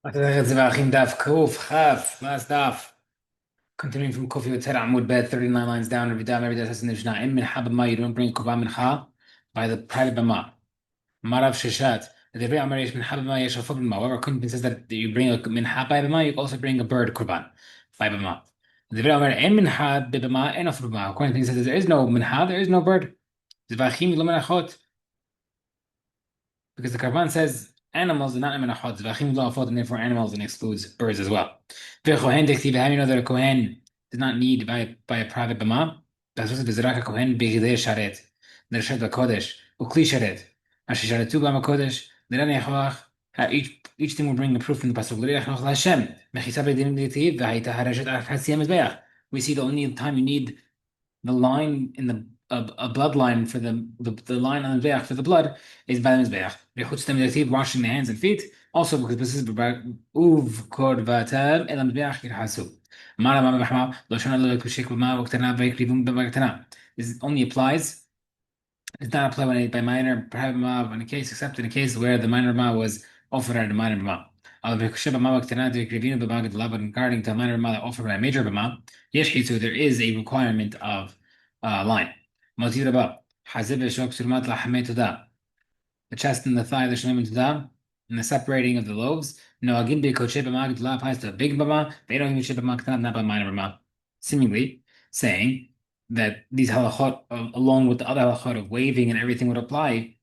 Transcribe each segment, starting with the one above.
Zevahim Daf Kuf Chaf last daf. Continuing from Kofi with Amud Bed, 39 lines down. Every dam, every day says in the Mishnah, Im min Habama, you don't bring Korban Mincha by the private Bama. Marav Sheshat. The Devrei Amar Yesh min Habama Yesh Afog Bama. However, Kunpin says that you bring a Mincha by Bama, you can also bring a bird Korban by Bama. The Devrei Amar Im Mincha Bima and Afog Bama. According to him, says there is no Mincha, there is no bird. Zevachim lo menachot. Because the Karban says animals are not menachot, v'achim lo afot, and therefore animals, and excludes birds as well. V'chohen dektiv, how do you know that a kohen does not need by a private bama? That's what v'zrak a kohen b'chidei sharet, nershet b'kodesh, u'kli sharet, asher sharetu b'am kodesh, neran yachloach. Each thing will bring the proof from the pasuk. L'rei yachloach l'Hashem, mechisa b'dinim dektiv, v'hayta harashet al chatziyam mizbeach. We see the only time you need the line in the a bloodline for the line on the mizbeach for the blood is by the mizbeach. Bechutz dem washing the hands and feet. Also because this is uv korvatab el mizbeach yirhasu. Mara mama b'chama lo shana lo kushik b'ma v'ktana v'yikrivum b'ma. This only applies. It does not apply by minor private ma in a case except in a case where the minor ma was offered at a minor ma. Regarding to a minor ma offered by a major ma, so there is a requirement of line. The chest and the thigh, the shemim tudah, and the separating of the loaves. No, agin b'koche b'ma g'dula applies to a big b'ma. They don't even ship b'ma not by minor b'ma. Seemingly saying that these halachot, along with the other halachot of waving and everything, would apply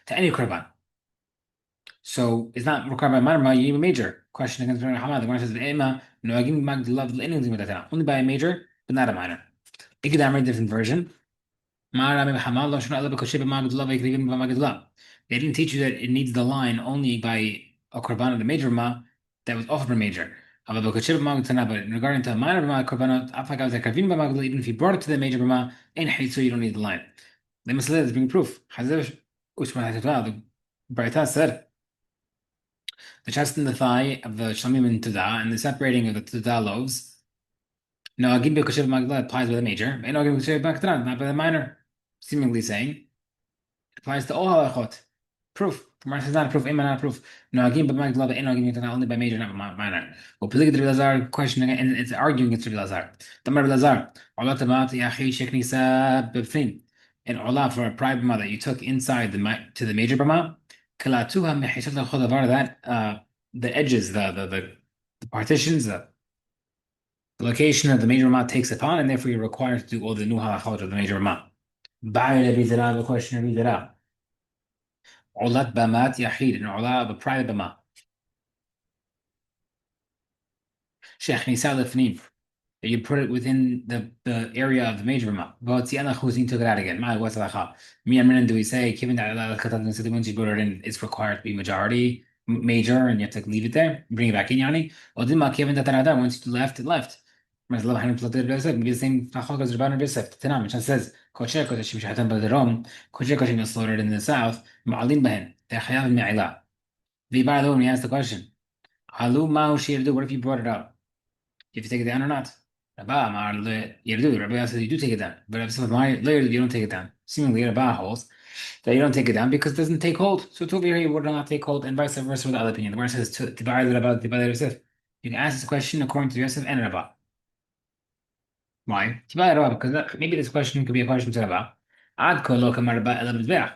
to any korban. So it's not required by minor b'ma. You need a major. Question against Rabbi Hamad. The Gemara says "Ve'ema no agin b'ma g'dula only by a major, but not a minor." Ikadam, a different version. They didn't teach you that it needs the line only by a korban of the major ma that was offered by major. But regarding to a minor ma korbanot, even if you brought it to the major ma, so you don't need the line. They must let us bring proof. The Braita said the chest and the thigh of the shlamim and tudah and the separating of the tudah loaves. No, agin b'kosher b'magdala applies with a major, and agin b'kosher b'magdala not by the minor. Seemingly saying it applies to all halachot. Proof. Gemara says not a proof. Not a proof. No, again, but only by major, not by minor. Well, the Rebbe question again, and it's arguing against Rebbe Lazar. Tamar Rebbe Lazar, Ola tamat yachi sheknisa b'fin. An ola for a private bama that you took inside to the major bama. Kalatuha mechisot lechodavar that the edges, the partitions, the location of the major bama takes upon, and therefore you're required to do all the new halachot of the major bama. The question of Rizara. Olat Bamat Yahid, an Ola of a private Bama. Sheikh Nisa Lefnim. You put it within the area of the major Bama. But Siana Huzin took it out again. My what's Lacha? Me and Menon do we say, given that once you put it in, it's required to be majority major and you have to leave it there, bring it back in Yani. Or given that once you left, it left. Maybe the same Nachok as Rabban Yosef. Tanam, which says, Kosher Kodeshim Shahatan Badarom, Kosher Kodeshim is slaughtered in the south, Ma'alim Bahen, they're Chayav Me'ila. Vibar when he asked the question, Halu Ma'u Shirdu, what if you brought it up? If you take it down or not? Rabba Amar Yirdu, Rabbi says you do take it down. But Rabbi says, later you don't take it down. Seemingly, Rabba holds that you don't take it down because it doesn't take hold. So to over here, you would not take hold, and vice versa with the other opinion. The word says, Tibar Yosef. You can ask this question according to Yosef and Rabba. Why? Because maybe this question could be a question to Rabba. Ad kol lo kamar Rabba el mizbeach.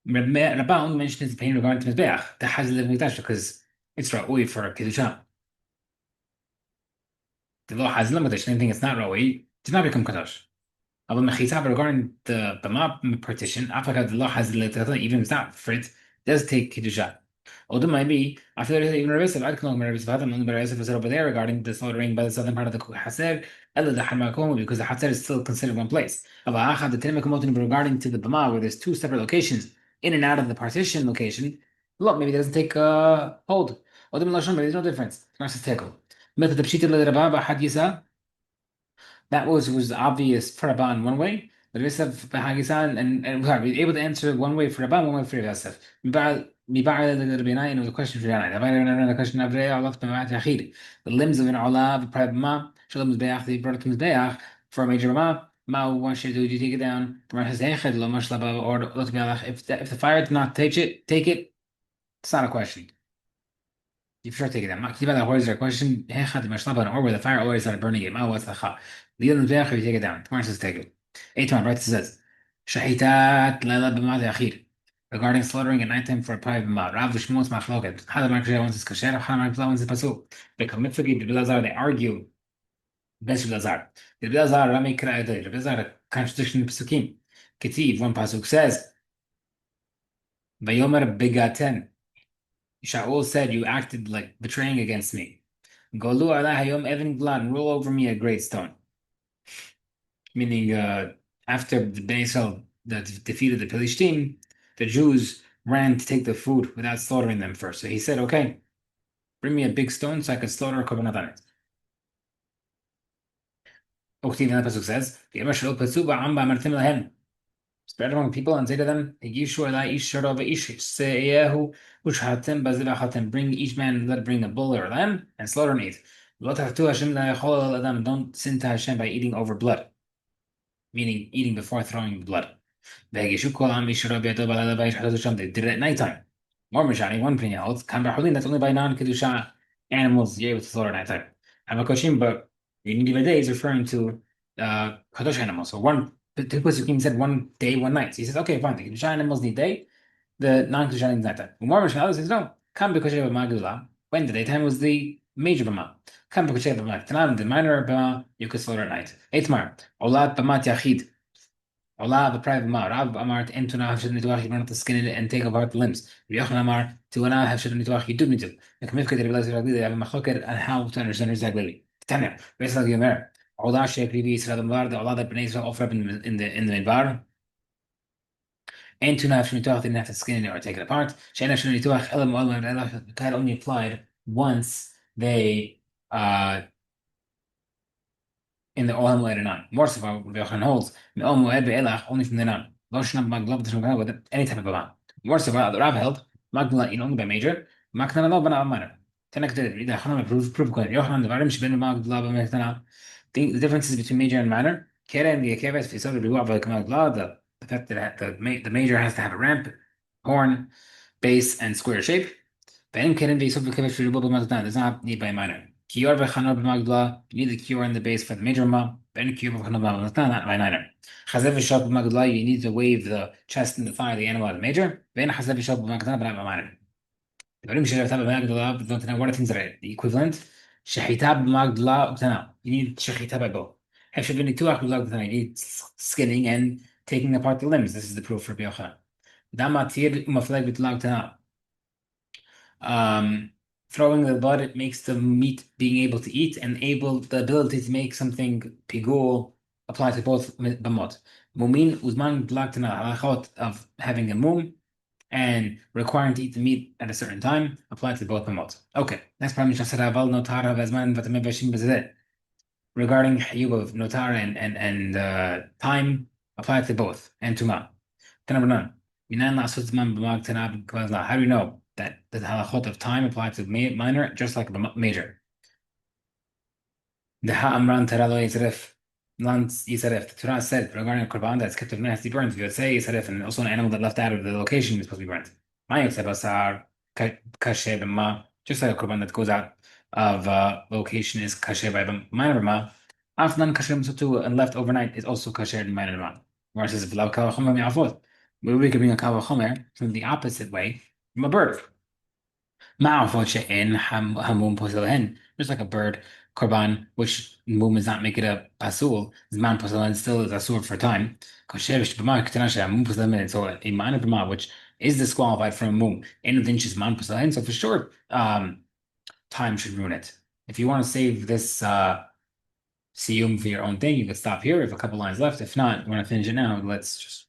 Rabba only mentioned his opinion regarding to mizbeach. The has living mikdash because it's ra'ui for kedusha. The law has limitation. Anything it's not ra'ui does not become kadosh. But regarding the bama partition, after the law has limitation, even if it's not for it, does take kedusha. Although maybe after that, even Rabbi Yosef, I can know Rabbi Yosef, and Rabbi Yosef was over there regarding the slaughtering by the southern part of the Haser, because the Haser is still considered one place. Regarding to the Bama, where there's two separate locations in and out of the partition location, look, maybe it doesn't take hold. Maybe there's no difference. That was obvious for Rabban one way, but Yosef and sorry, able to answer one way for Rabban, one way for Yosef. It was a question for Yanai. The question of the limbs of an olah, the private ma, shalom mizbeach, they brought it to mizbeach for a major ma. Ma one should do you take it down? The Gemara says hechad lo mashlaba or if the fire did not take it, it's not a question. You for sure take it down. What is your question? Or where the fire already started burning it. What's the cha? The other you take it down. Tomorrow says take it. Eight one, right? It says Shahitat Laila b'mad akhir. Regarding slaughtering at nighttime for a private mouth. Rav Shmuel's machloket. Had the Markshah wants his kasher, had the Markshah wants his pasul. They come with the Bilazar, they argue. Best Bilazar. The Bilazar, Rami Kraide. The Bilazar, a contradiction in Pesukim. Ketiv, one pasuk says, Vayomer begaten. Shaul said, you acted like betraying against me. Golu ala hayom even blood, and roll over me a great stone. Meaning, after the Bnei Israel that defeated the Philistine, the Jews ran to take the food without slaughtering them first. So he said, okay, bring me a big stone so I can slaughter a korbanot on it. Uktiv in the pasuk says, "V'yemer shelo patzu ba'am ba'amartim lahem." Spread among people and say to them, "Yigishu elai ish sharo ve'ish se'ehu ushhatem bazivach bring each man, let it bring a bull or a lamb and slaughter and eat. Lo tachtu Hashem la'echol adam. Don't sin to Hashem by eating over blood, meaning eating before throwing blood. Ve'yigishu kol am ish sharo ve'eto b'layla ba'ish chazot Hashem. They did it at nighttime. More mishani, one opinion holds, kan b'chulin, that's only by non-kedusha animals you're able to slaughter at nighttime. Hamakoshim, but Yinidiv day is referring to kadosh animals. So one, the Pesukim said one day, one night. So he says, okay, fine. The kedusha animals need day, the non-kedusha animals night time. More Mishmael says, no. Kam b'kosher b'magdula. When the daytime was the major b'ma. Kam b'kosher b'magdula. The minor b'ma you could slaughter at night. Eitmar. Olat b'mat yachid. Allah, the private ma. Rav Amar to Entuna have shouldn't you run out the skin and take apart the limbs. Yochanan Amar to Ana have shouldn't you do need to. The Kamifka they realize they have a machoker and how to understand exactly. Tanya, basically Yomer. Allah Sheikh Ribi Israel the Mar, the Allah that Bnei Israel offer up in the Midbar. Entuna have shouldn't didn't have to skin it or take it apart. Shana shouldn't Elam Olam only applied once they in the Olam Moed Anan. More so, Rabbi Yochanan holds, Me'ol Moed Be'elach, only from the Anan. Lo Shnam Magdala B'Tashim with any type of Aman. More so, the Rab held, Magdala in only by major, Maknana Lo B'na Amana. Tenek did it. Yochanan prove good. Yochanan, the Varim Sheben Magdala B'Mechtana. The differences between major and minor. Kere and the Akeves, if you saw the Biwa Magdala, the fact that the major has to have a ramp, horn, base, and square shape. Then Keren the Yisuf Akeves for Rubba Magdala does not need by minor. Kior v'chanor b'magdala, you need the kior in the base for the major ma. Ben kior v'chanor b'magdala, not by niner. Chazev v'shot b'magdala, you need to wave the chest and the thigh of the animal at the major. Ben chazev v'shot b'magdala, but not by minor. The Barim Shirav b'magdala, but don't know what are things that are the equivalent. Shechita b'magdala, u'tana. You need shechita by both. Hefshet v'nituach b'magdala, u'tana. You need skinning and taking apart the limbs. This is the proof for B'yochanan. Dama tir u'mafleg b'tala, u'tana. Throwing the blood, it makes the meat being able to eat and the ability to make something pigul apply to both bamot. Mumin uzman blaktana halachot of having a mum and requiring to eat the meat at a certain time apply to both bamot. Okay, next part Mishnah said aval notara vezman v'tameh v'shim b'zedeh. Regarding hayub of notar and time apply to both and tuma. How do you know that the halachot of time apply to minor just like the major? The ha'amran teralo yisref, the Torah said regarding a korban that's kept of nasty burns, you would say yisref, and also an animal that left out of the location is supposed to be burnt. Just like a korban that goes out of location is kasher by minor b'ma, afnan kasher so too, and left overnight is also kasher in minor b'ma. Where it says v'lav kal v'chomer mi'afot. We could bring a kal v'chomer from the opposite way from a bird. Just like a bird, korban, which mum does not make it a pasul, zman pasul still is asur for time. So a minor b'ma, which is disqualified from a mum, so for sure, time should ruin it. If you want to save this siyum for your own thing, you can stop here. We have a couple lines left. If not, we're going to finish it now. Let's just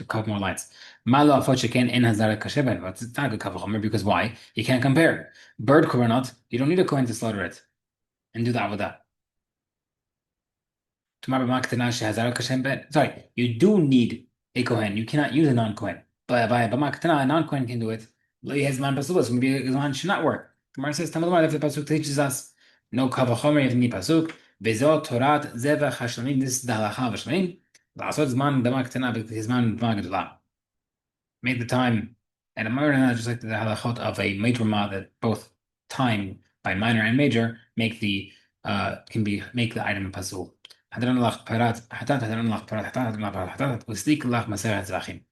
a couple more lines. Malo afot in hazara kasheben, but it's not a good kavachomer because why? You can't compare. Bird korbanot, you don't need a kohen to slaughter it and do the avodah. Sorry, you do need a kohen. You cannot use a non-kohen. But by b'maktana, a non-kohen can do it. Lo yehezman basulas, maybe a zman should not work. Gemara says, Tamalomar, if the pasuk teaches us no kavachomer, you have to need pasuk. Vezot torat zevach hashlamim. This is the halacha of hashlamim. La'asot zman b'maktana b'zman b'magdula. Make the time and a murder just like the halachot of a major ma that both time by minor and major make the make the item pasul. حضرنا لك برات حتى حضرنا لك برات حتى حضرنا لك برات حتى وسليك لك مسافة زواخيم.